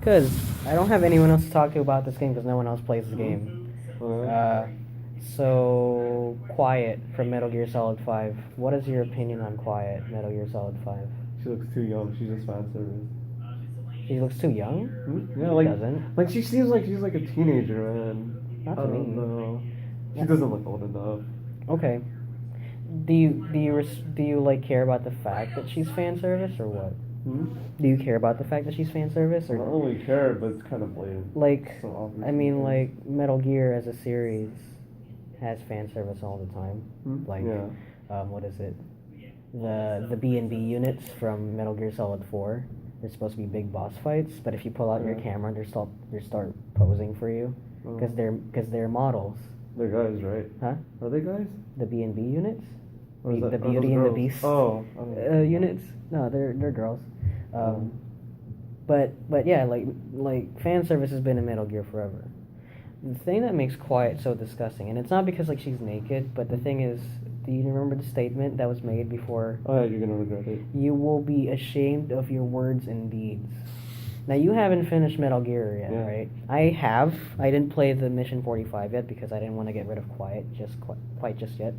Because I don't have anyone else to talk to about this game because no one else plays this game. So, Quiet from Metal Gear Solid 5. What is your opinion on Quiet, Metal Gear Solid 5? She looks too young. She's just fan service. She looks too young? Yeah, like Doesn't? like she seems like she's like a teenager, man. Not I to don't me. know. She Yeah. doesn't look old enough. Okay. Do you like care about the fact that she's fan service or what? Do you care about the fact that she's fan service I don't or really care, but it's kind of blatant. like? So obvious I mean, these like Metal Gear as a series has fan service all the time. days. Like, Yeah. what is it? The B&B units from Metal Gear Solid 4. They're supposed to be big boss fights, but if you pull out your Yeah. camera, they start posing for you Oh. because they're models. They're guys, right? Huh? Are they guys? The B&B units? Or is The that- are Beauty those and the girls? Beast Oh. units? No, they're girls. Oh. But yeah, like fan service has been in Metal Gear forever. The thing that makes Quiet so disgusting, and it's not because like she's naked, but the thing is, do you remember the statement that was made before? Oh yeah, you're gonna regret it. You will be ashamed of your words and deeds. Now you haven't finished Metal Gear yet, Yeah. right? I have. I didn't play the Mission 45 yet because I didn't want to get rid of Quiet quite just yet.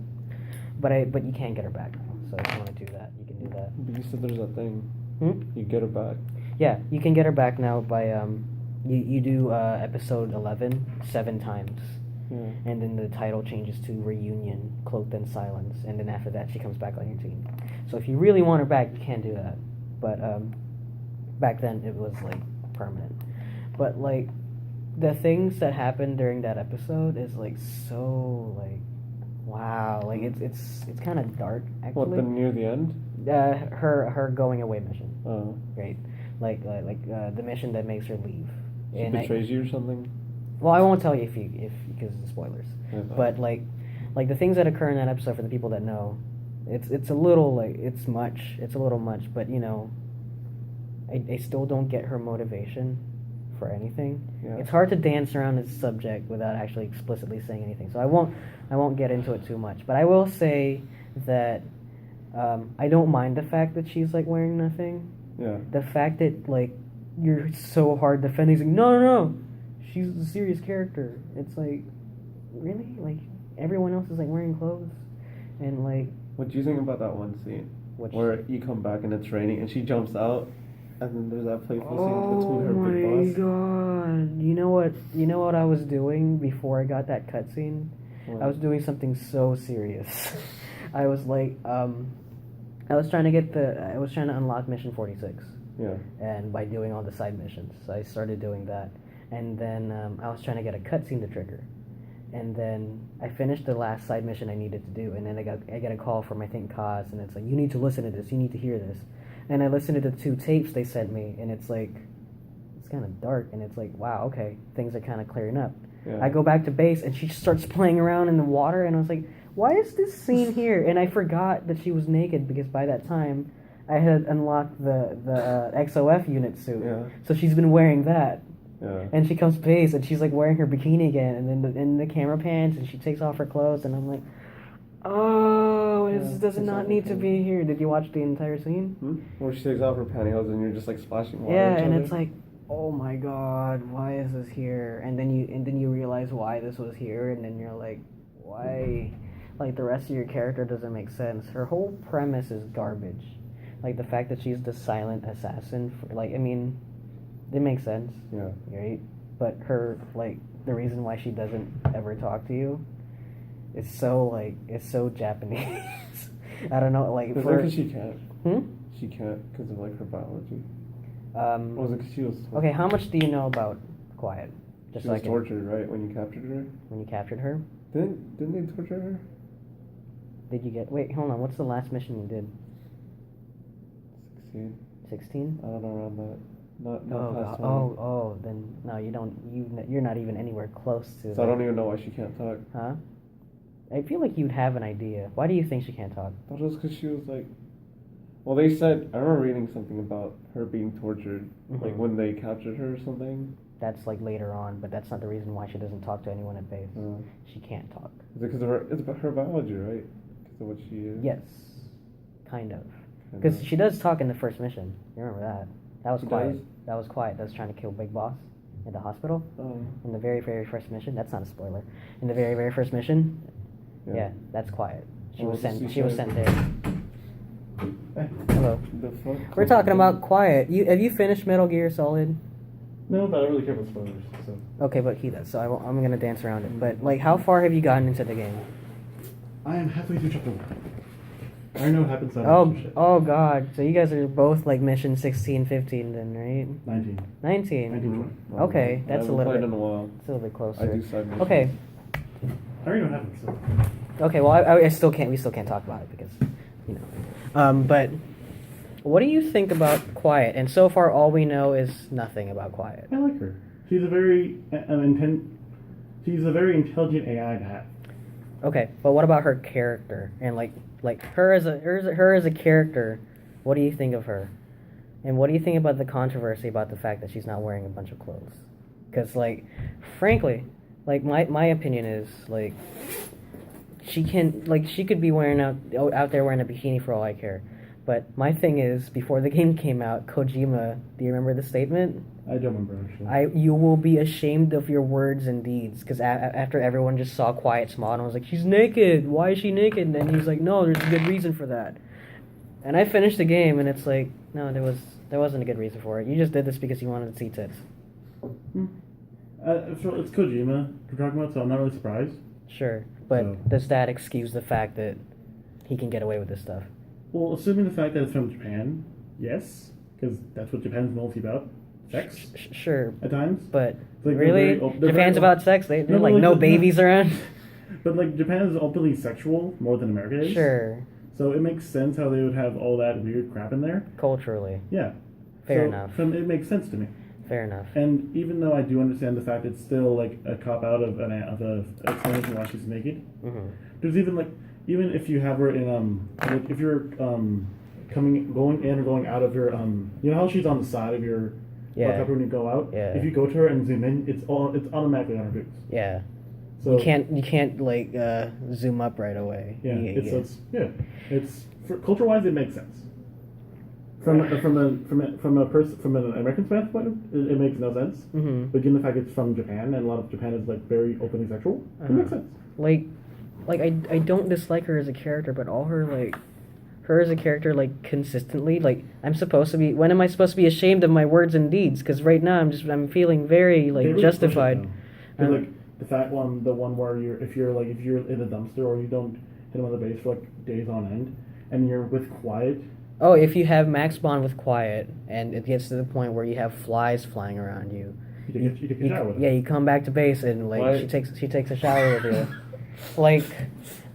But you can get her back now. So if you want to do that, you can do that. But you said there's a thing. Hmm? You get her back. Yeah, you can get her back now by you do episode 11 7 times. Yeah. And then the title changes to Reunion, Cloaked in Silence, and then after that she comes back on your team. So if you really want her back, you can do that. But back then it was like permanent. But like the things that happened during that episode is like so like wow, like it's kind of dark actually. What, then near the end? Her going away mission, Oh. right? Like the mission that makes her leave. She And betrays you or something? well, I won't tell you if because of the spoilers. Yeah, But like the things that occur in that episode for the people that know, it's a little like it's a little much. But you know, I still don't get her motivation for anything. Yeah. It's hard to dance around this subject without actually explicitly saying anything. So I won't get into it too much. But I will say that I don't mind the fact that she's like wearing nothing. Yeah. The fact that like you're so hard defending, like, no, she's a serious character. It's like, really? Like everyone else is like wearing clothes, and like. What do you think about that one scene where you come back and it's raining and she jumps out, and then there's that playful scene between her big boss? Oh my god! You know what? You know what I was doing before I got that cutscene? What? I was doing something so serious. I was like, I was trying to unlock mission 46. Yeah. And by doing all the side missions, so I started doing that, and then I was trying to get a cutscene to trigger, and then I finished the last side mission I needed to do, and then I get a call from I think Kaz, and it's like, you need to listen to this, you need to hear this, and I listened to the 2 tapes they sent me, and it's like, it's kind of dark, and it's like, wow, okay, things are kind of clearing up. Yeah. I go back to base, and she starts playing around in the water, and I was like, why is this scene here? And I forgot that she was naked because by that time I had unlocked the XOF unit suit. Yeah. So she's been wearing that. Yeah. And she comes base and she's like wearing her bikini again, and then the camera pans and she takes off her clothes, and I'm like, oh, Yeah, this does it's not all need to okay. be here. Did you watch the entire scene? Where she takes off her pantyhose and you're just like splashing water. Yeah, at each and other? it's like, oh my god, why is this here? And then you realize why this was here, and then you're like, why? Like the rest of your character doesn't make sense. Her whole premise is garbage. Like the fact that she's the silent assassin. Like I mean, it makes sense. Yeah. Right. But her like the reason why she doesn't ever talk to you, is so Japanese. I don't know. Like because she can't. Hmm? She can't because of like her biology. Or Um. was it because she was? Okay. How much do you know about Quiet? Just She so I was can- tortured, right? When you captured her. When you captured her. Didn't they torture her? Did you get? Wait, hold on. What's the last mission you did? 16. 16? I don't know, around that. Not Oh, past God. 20. Oh. Then no, you don't. You're not even anywhere close to. So I don't even know why she can't talk. Huh? I feel like you'd have an idea. Why do you think she can't talk? I thought it was because she was like. Well, they said I remember reading something about her being tortured, like Mhm. when they captured her or something. That's like later on, but that's not the reason why she doesn't talk to anyone at base. Uh, She can't talk. Is it because of her? It's about her biology, right? Because of what she is. Yes, kind of. Kinda. Because she does talk in the first mission. You remember that? That was He quiet. does? That was quiet. That was trying to kill Big Boss in the hospital. Oh. In the very, very first mission. That's not a spoiler. In the very, very first mission. Yeah, that's quiet. She was sent. She was sent there. Hey, Hello. the fuck? We're talking about quiet. Have you finished Metal Gear Solid? No, but I don't really care about spoilers. So Okay, but he does. So I'm gonna dance around it. But like, how far have you gotten into the game? I am halfway through chapter 1. I already know what happens. Oh God. So you guys are both like mission 16, 15 then, right? 19. 19. 19, Okay, I that's a haven't little played bit. in a while. It's a little bit closer. I do side missions. Okay. I already know what happens. So. Okay. Well, I still can't. We still can't talk about it because, you know. But what do you think about Quiet? And so far, all we know is nothing about Quiet. I like her. She's a very she's a very intelligent AI to have. Okay, but what about her character and like her as a character? What do you think of her? And what do you think about the controversy about the fact that she's not wearing a bunch of clothes? Because like, frankly, like my opinion is like she could be wearing out there wearing a bikini for all I care. But my thing is, before the game came out, Kojima, do you remember the statement? I don't remember actually. You will be ashamed of your words and deeds, because after everyone just saw Quiet's model, I was like, she's naked. Why is she naked? And he's like, no, there's a good reason for that. And I finished the game, and it's like, no, there wasn't a good reason for it. You just did this because you wanted to see tits. It's Kojima we're talking about, so I'm not really surprised. Sure, but So- does that excuse the fact that he can get away with this stuff? Well, assuming the fact that it's from Japan, yes, because that's what Japan's mostly about. Sex, Sure, at times. but Like, really, they're Japan's very about sex. They're No, like like, no the- babies around. But, like, Japan is openly sexual more than America is. Sure, So it makes sense how they would have all that weird crap in there. culturally, Yeah. Fair So, enough. It makes sense to me. fair enough. And even though I do understand the fact it's still, like, a cop-out of a explanation why she's naked, Hmm. there's even if you have her in, like, if you're, going in or going out of your, you know how she's on the side of your Yeah. helicopter when you go out? Yeah. If you go to her and zoom in, it's automatically on her boobs. Yeah, So you can't like zoom up right away. Yeah, You- it's culture-wise it makes sense. From an American standpoint, it makes no sense. Mhm. But given the fact it's from Japan and a lot of Japan is like very openly sexual, it makes sense. like I don't dislike her as a character, but all her as a character like consistently like when am I supposed to be ashamed of my words and deeds? Because right now I'm feeling very like They really justified. push it, though. 'Cause, Um, like the one where if you're in a dumpster or you don't hit them on the base for like days on end, and you're with Quiet. Oh, if you have max bond with Quiet, and it gets to the point where you have flies flying around you. You take a shower with Yeah, her. you come back to base and like Why- she takes a shower with you. like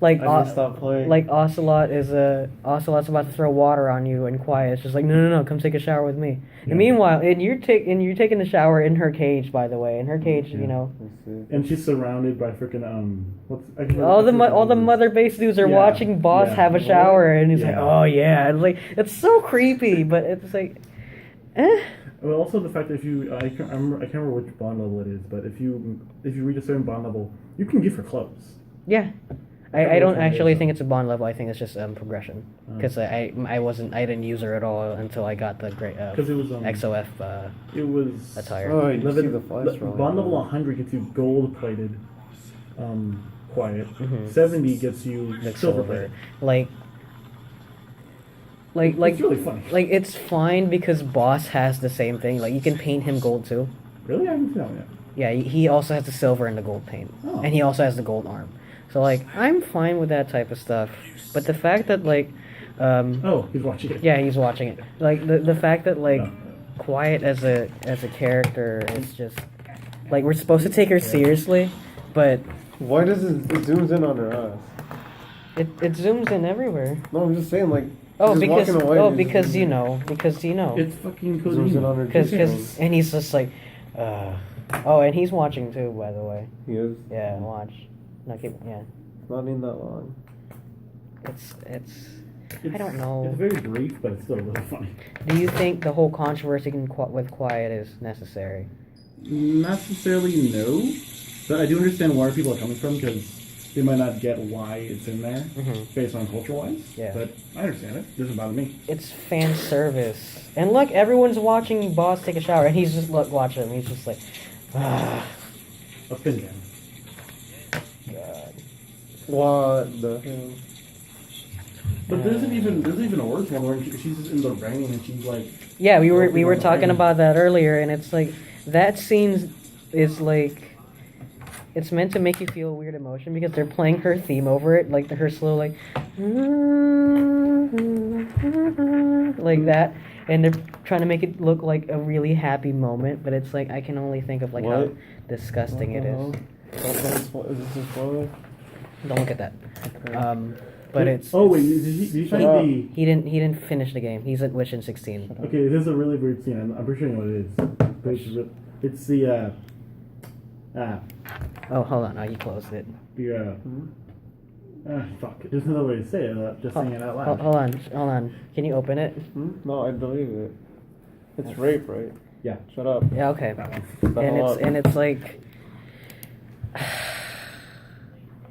I just stopped playing. like Ocelot's about to throw water on you, and Quiet's just like, no, come take a shower with me. Yeah. And meanwhile, and you're taking the shower in her cage, by the way. In her cage, Yeah. you know, Let's see. And she's surrounded by freaking all the mother base dudes are Yeah, watching Boss yeah. have a shower, and he's like, Yeah. oh yeah, and like it's so creepy, but it's like, eh. Well, also the fact that if you, I can't remember which bond level it is, but if you reach a certain bond level, you can give her clothes. Yeah. I forget don't which one it actually is, think though. it's a bond level. I think it's just progression. Because I didn't use her at all until I got the great Because it was XOF it was attire. Oh, you see the flies rolling bond level around. 100 gets you gold plated, Quiet. Mhm. 70 gets you Like silver silver. plated. Like It's really funny. like it's fine because Boss has the same thing. Like you can paint him gold too. Really, I haven't seen that one yet. Yeah, he also has the silver and the gold paint, Oh. and he also has the gold arm. So like I'm fine with that type of stuff. But the fact that like, Oh, he's watching it. yeah, he's watching it. Like the fact that like No. Quiet as a character is just like we're supposed to take her seriously, but Why does it zooms in on her ass? it zooms in everywhere. No, I'm just saying like. Oh, she's because walking away, oh and it because just you know It's fucking zooms in on her. because cheekbones. and he's just like, oh, and he's watching too, by the way. He is. Yeah, watch. No, yeah. Not even that long. It's I don't know. It's very brief, but it's still really funny. Do you think the whole controversy with Quiet is necessary? Not necessarily no, but I do understand where people are coming from because they might not get why it's in there Mhm. based on culture-wise. Yeah. But I understand it. Doesn't bother me. It's fan service. And look, everyone's watching Boss take a shower, and he's just watch him. He's just like, ah, A pin jam. God. What the hell? But there's even a worse one where she's just in the rain and she's like. Yeah, we were walking on the talking rain. about that earlier, and it's like that scene is like. It's meant to make you feel a weird emotion because they're playing her theme over it, like her slow, like that, and they're trying to make it look like a really happy moment. But it's like I can only think of like how What? disgusting it is. Is this a spoiler? Don't look at that. Okay. But it's Oh wait, did you Shut find up. the? he didn't finish the game. He's at Wishing 16. Okay, this is a really weird scene. I'm pretty sure you know what it is. But it's the Oh, hold on. Oh, you closed it. fuck. There's another way to say it. Just saying it out loud. Hold on. Can you open it? No, I deleted it. It's rape, right? Yeah. Shut up. Yeah. Okay. That one. Shut the hell up. And it's like.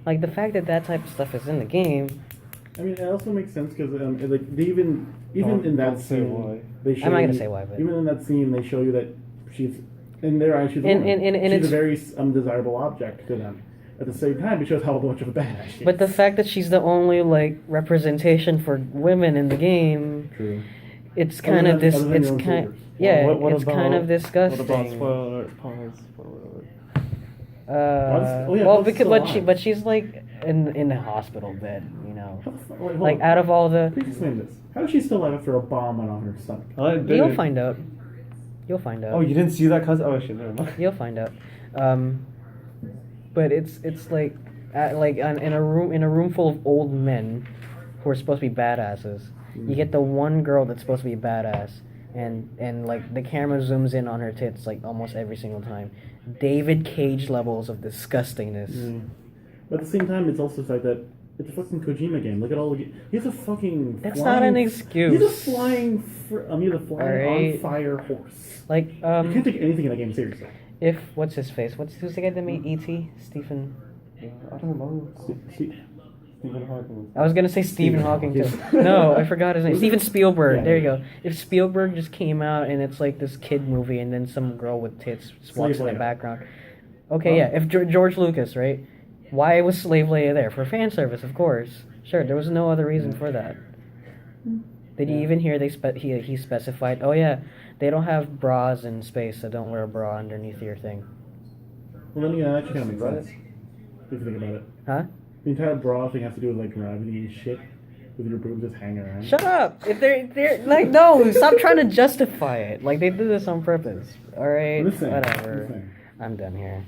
Like the fact that type of stuff is in the game. I mean, it also makes sense because like they even in that Don't say scene, why. they show I'm not gonna you- say why, but- even in that scene they show you that she's in their eyes she's a And- woman. and she's it's- a very undesirable object to them. At the same time, it shows how much of a badass she is. But the fact that she's the only like representation for women in the game, True. it's kind of this. other than It's your own kind. soldiers. Yeah, What it's kind of disgusting. What about spoiler? Pause. Spoiler alert. Oh, yeah, Well, Buzz is because still alive. she's like in the hospital bed, you know. How the fuck- wait, hold Like on. out of all the, Please explain this. How is she still alive after a bomb went on her stomach? I did you'll it. find out. You'll find out. Oh, you didn't see that, cuz? Oh shit, never mind. You'll find out. But it's like in a room full of old men who are supposed to be badasses. You get the one girl that's supposed to be a badass, and like the camera zooms in on her tits like almost every single time. David Cage levels of disgustingness. But at the same time, it's also the fact that it's a fucking Kojima game. Look at all the. He's a fucking. That's flying- not an excuse. He's a flying. He's a flying Alright. on fire horse. Like You can't take anything in that game seriously. if what's his face? Who's the guy that made E.T.? Stephen. I don't know. Stephen Hawking. I was gonna say Stephen Hawking too. No, I forgot his name. Steven Spielberg. Yeah. There you go. If Spielberg just came out and it's like this kid movie, and then some girl with tits walks in the Leia. background. Okay, yeah. If George Lucas, right? Why was Slave Leia there? For fan service, of course. Sure, there was no other reason for that. Did you even hear he specified? Oh yeah, they don't have bras in space, so don't wear a bra underneath your thing. Well, then that actually kind of Right. makes sense. If you think about it. Huh? The entire bra thing has to do with like gravity and shit. With your boobs just hanging around. Shut up! If they're like no, stop trying to justify it. Like they do this on purpose. All right, Listen, whatever. listen. I'm done here.